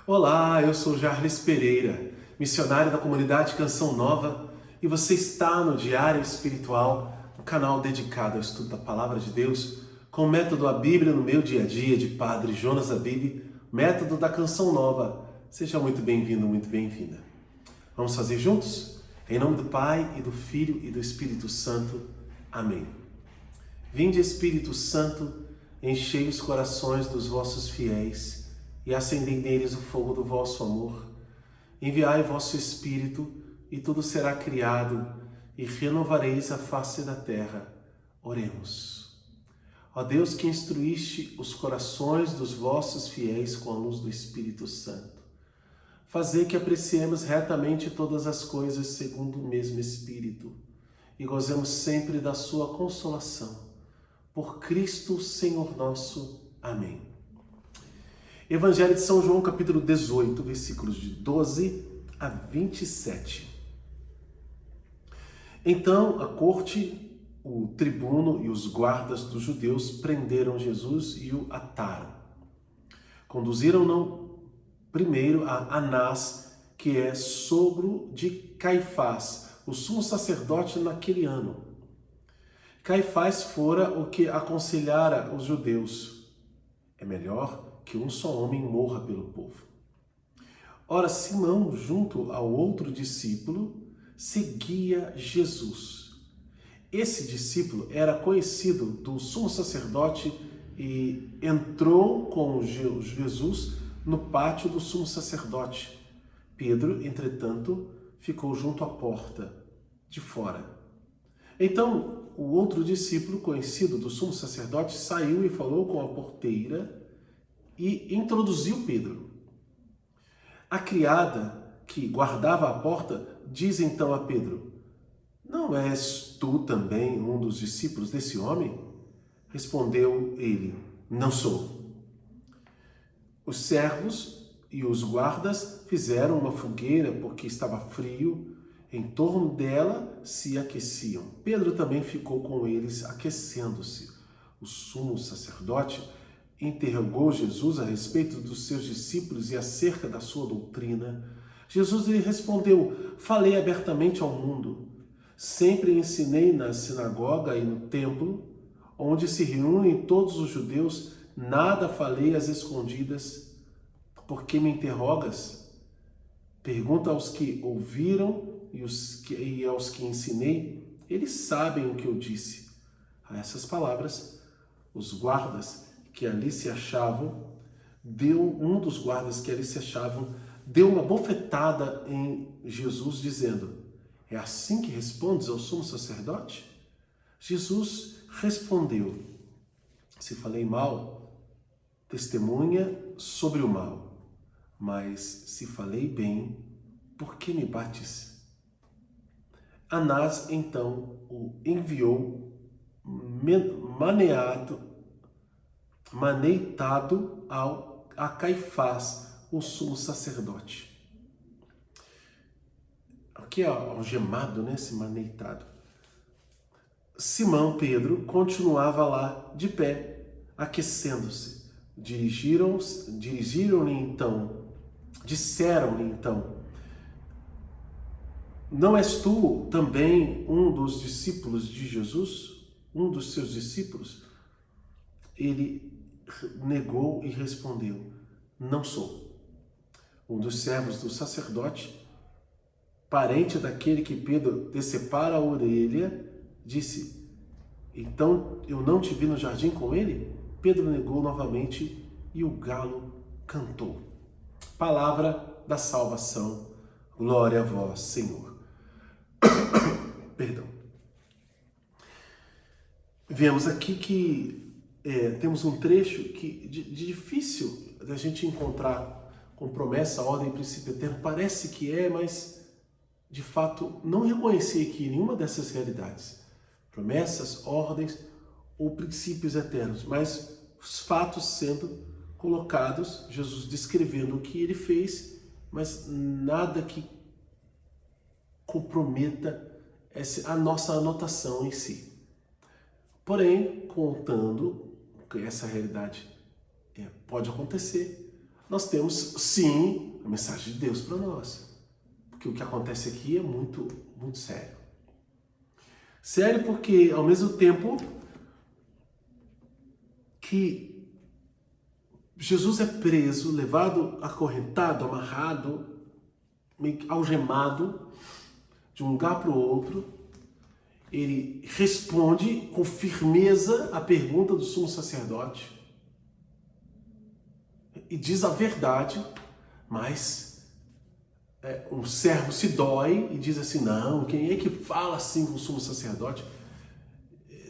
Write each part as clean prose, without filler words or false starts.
Olá, eu sou Jarles Pereira, missionário da comunidade Canção Nova, e você está no Diário Espiritual, um canal dedicado ao estudo da Palavra de Deus, com o método A Bíblia no meu dia a dia, de Padre Jonas Abib, método da Canção Nova. Seja muito bem-vindo, muito bem-vinda. Vamos fazer juntos? Em nome do Pai, e do Filho, e do Espírito Santo. Amém. Vinde, Espírito Santo, enchei os corações dos vossos fiéis e acendei neles o fogo do vosso amor. Enviai vosso Espírito, e tudo será criado, e renovareis a face da terra. Oremos. Ó Deus, que instruíste os corações dos vossos fiéis com a luz do Espírito Santo, fazei que apreciemos retamente todas as coisas segundo o mesmo Espírito, e gozemos sempre da sua consolação. Por Cristo, Senhor nosso. Amém. Evangelho de São João, capítulo 18, versículos de 12 a 27. Então, a corte, o tribuno e os guardas dos judeus prenderam Jesus e o ataram. Conduziram-no primeiro a Anás, que é sogro de Caifás, o sumo sacerdote naquele ano. Caifás fora o que aconselhara os judeus: é melhor que um só homem morra pelo povo. Ora, Simão, junto ao outro discípulo, seguia Jesus. Esse discípulo era conhecido do sumo sacerdote e entrou com Jesus no pátio do sumo sacerdote. Pedro, entretanto, ficou junto à porta de fora. Então, o outro discípulo, conhecido do sumo sacerdote, saiu e falou com a porteira e introduziu Pedro. A criada que guardava a porta diz então a Pedro: não és tu também um dos discípulos desse homem? Respondeu ele: não sou. Os servos e os guardas fizeram uma fogueira porque estava frio, em torno dela se aqueciam. Pedro também ficou com eles aquecendo-se. O sumo sacerdote interrogou Jesus a respeito dos seus discípulos e acerca da sua doutrina. Jesus lhe respondeu: falei abertamente ao mundo. Sempre ensinei na sinagoga e no templo, onde se reúnem todos os judeus. Nada falei às escondidas. Por que me interrogas? Pergunta aos que ouviram e aos que ensinei. Eles sabem o que eu disse. A essas palavras, os guardas que ali se achavam, um dos guardas que ali se achavam, deu uma bofetada em Jesus, dizendo: é assim que respondes ao sumo sacerdote? Jesus respondeu: se falei mal, testemunha sobre o mal, mas se falei bem, por que me bates? Anás então o enviou maneitado a Caifás, o sumo sacerdote. Aqui é algemado, né? Esse maneitado. Simão Pedro continuava lá de pé, aquecendo-se. Disseram-lhe então: não és tu também um dos discípulos de Jesus? Um dos seus discípulos? Ele negou e respondeu: não sou. Um dos servos do sacerdote, parente daquele que Pedro decepara a orelha, disse: então eu não te vi no jardim com ele? Pedro negou novamente e o galo cantou. Palavra da salvação. Glória a vós, Senhor. Perdão. Vemos aqui que temos um trecho de difícil da gente encontrar com promessa, ordem e princípio eterno. Parece que mas de fato não reconheci aqui nenhuma dessas realidades. Promessas, ordens ou princípios eternos, mas os fatos sendo colocados, Jesus descrevendo o que ele fez, mas nada que comprometa a nossa anotação em si. Porém, contando que essa realidade pode acontecer, nós temos, sim, a mensagem de Deus para nós. Porque o que acontece aqui é muito, muito sério. Sério porque, ao mesmo tempo que Jesus é preso, levado, acorrentado, amarrado, meio que algemado, de um lugar para o outro, ele responde com firmeza a pergunta do sumo sacerdote e diz a verdade, mas um servo se dói e diz assim, não, quem é que fala assim com o sumo sacerdote?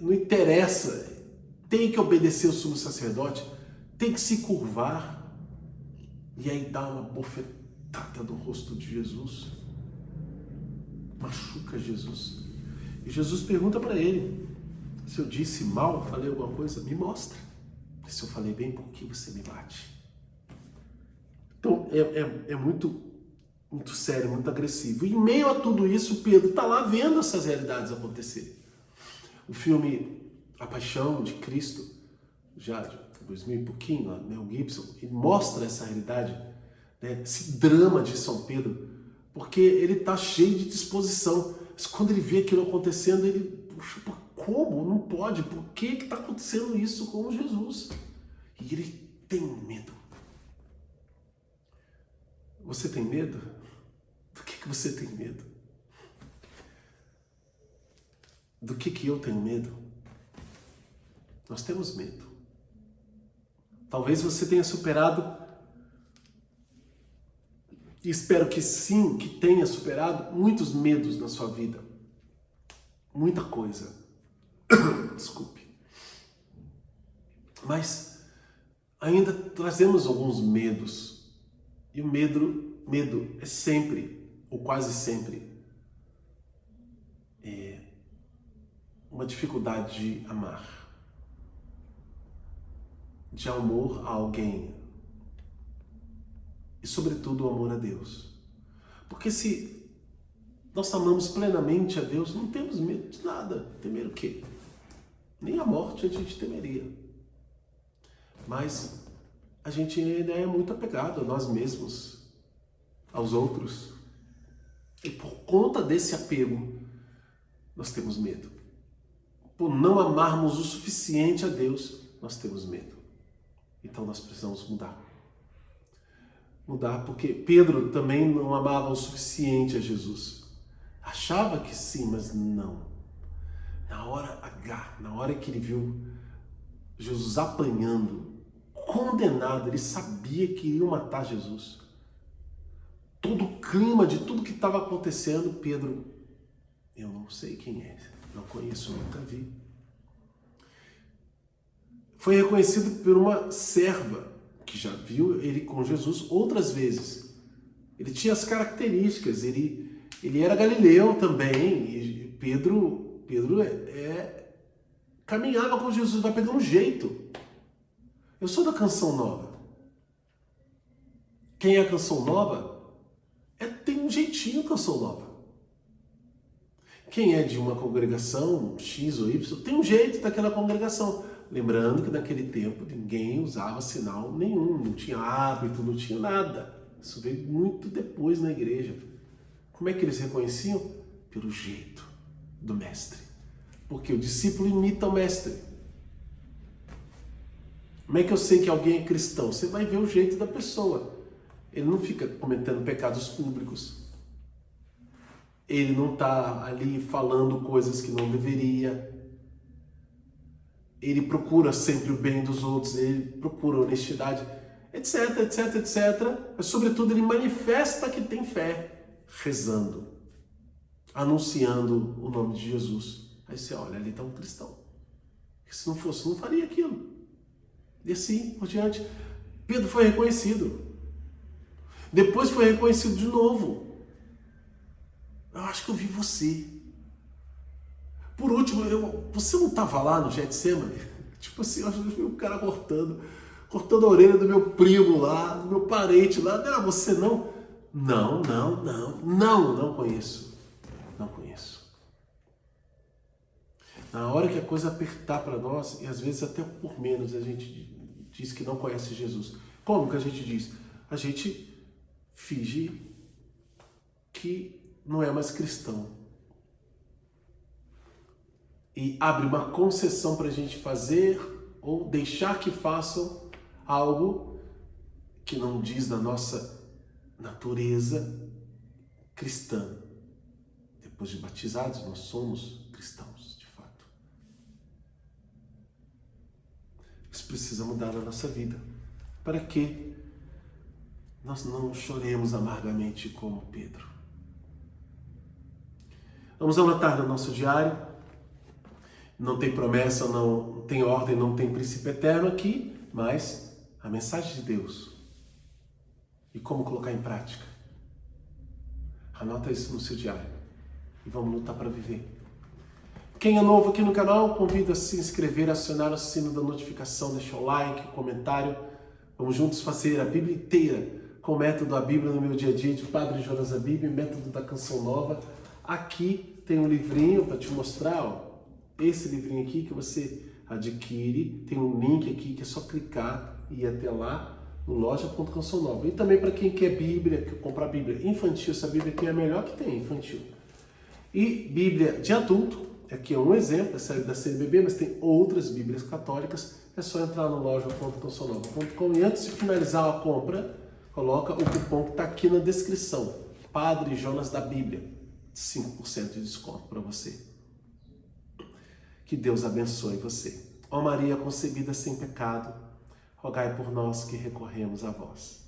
Não interessa, tem que obedecer o sumo sacerdote, tem que se curvar. E aí dá uma bofetada no rosto de Jesus, machuca Jesus. E Jesus pergunta para ele, se eu disse mal, falei alguma coisa, me mostra. Se eu falei bem, por que você me bate? Então é muito, muito sério, muito agressivo. E em meio a tudo isso, Pedro está lá vendo essas realidades acontecer. O filme A Paixão de Cristo, já de 2000 e pouquinho, lá, Mel Gibson, ele mostra essa realidade, né, esse drama de São Pedro, porque ele está cheio de disposição. Mas quando ele vê aquilo acontecendo, ele, puxa, como? Não pode. Por que está acontecendo isso com Jesus? E ele tem medo. Você tem medo? Do que você tem medo? Do que eu tenho medo? Nós temos medo. Talvez você tenha superado, e espero que sim, que tenha superado muitos medos na sua vida. Muita coisa. Desculpe. Mas ainda trazemos alguns medos. E o medo é sempre, ou quase sempre, uma dificuldade de amar. De amor a alguém. E sobretudo o amor a Deus. Porque se nós amamos plenamente a Deus, não temos medo de nada. Temer o quê? Nem a morte a gente temeria. Mas a gente ainda é muito apegado a nós mesmos, aos outros. E por conta desse apego, nós temos medo. Por não amarmos o suficiente a Deus, nós temos medo. Então nós precisamos mudar. Mudar porque Pedro também não amava o suficiente a Jesus. Achava que sim, mas não. Na hora H, na hora que ele viu Jesus apanhando, condenado, ele sabia que iriam matar Jesus. Todo o clima de tudo que estava acontecendo, Pedro, eu não sei quem é, não conheço, nunca vi. Foi reconhecido por uma serva que já viu ele com Jesus outras vezes. Ele tinha as características, ele era galileu também, e Pedro caminhava com Jesus, vai pegando um jeito. Eu sou da Canção Nova. Quem é a Canção Nova tem um jeitinho Canção Nova. Quem é de uma congregação X ou Y tem um jeito daquela congregação. Lembrando que naquele tempo ninguém usava sinal nenhum, não tinha hábito, não tinha nada. Isso veio muito depois na igreja. Como é que eles reconheciam? Pelo jeito do mestre. Porque o discípulo imita o mestre. Como é que eu sei que alguém é cristão? Você vai ver o jeito da pessoa. Ele não fica cometendo pecados públicos. Ele não está ali falando coisas que não deveria. Ele procura sempre o bem dos outros, ele procura honestidade, etc, etc, etc. Mas, sobretudo, ele manifesta que tem fé, rezando, anunciando o nome de Jesus. Aí você olha, ali está um cristão. Se não fosse, não faria aquilo. E assim por diante. Pedro foi reconhecido. Depois foi reconhecido de novo. Eu acho que eu vi você. Por último, você não estava lá no Getsemane? Tipo assim, eu vi o cara cortando a orelha do meu primo lá, do meu parente lá. Não, você não? Não conheço. Não conheço. Na hora que a coisa apertar para nós, e às vezes até por menos a gente diz que não conhece Jesus. Como que a gente diz? a gente finge que não é mais cristão. E abre uma concessão para a gente fazer ou deixar que façam algo que não diz da nossa natureza cristã. Depois de batizados, nós somos cristãos, de fato. Isso precisa mudar na nossa vida. Para que nós não choremos amargamente como Pedro. Vamos anotar no nosso diário. Não tem promessa, não tem ordem, não tem princípio eterno aqui, mas a mensagem de Deus. E como colocar em prática. Anota isso no seu diário. E vamos lutar para viver. Quem é novo aqui no canal, convido a se inscrever, acionar o sino da notificação, deixar o like, o comentário. Vamos juntos fazer a Bíblia inteira com o método A Bíblia no Meu Dia a Dia, de Padre Jonas da Bíblia, método da Canção Nova. Aqui tem um livrinho para te mostrar, ó. Esse livrinho aqui que você adquire, tem um link aqui que é só clicar e ir até lá no loja.canção nova. E também para quem quer Bíblia, quer comprar Bíblia infantil, essa Bíblia aqui é a melhor que tem, infantil. E Bíblia de adulto, aqui é um exemplo, essa é da CNBB, mas tem outras Bíblias católicas, é só entrar no loja.cançãonova.com e antes de finalizar a compra, coloca o cupom que está aqui na descrição, Padre Jonas da Bíblia, 5% de desconto para você. Que Deus abençoe você. Ó Maria concebida sem pecado, rogai por nós que recorremos a vós.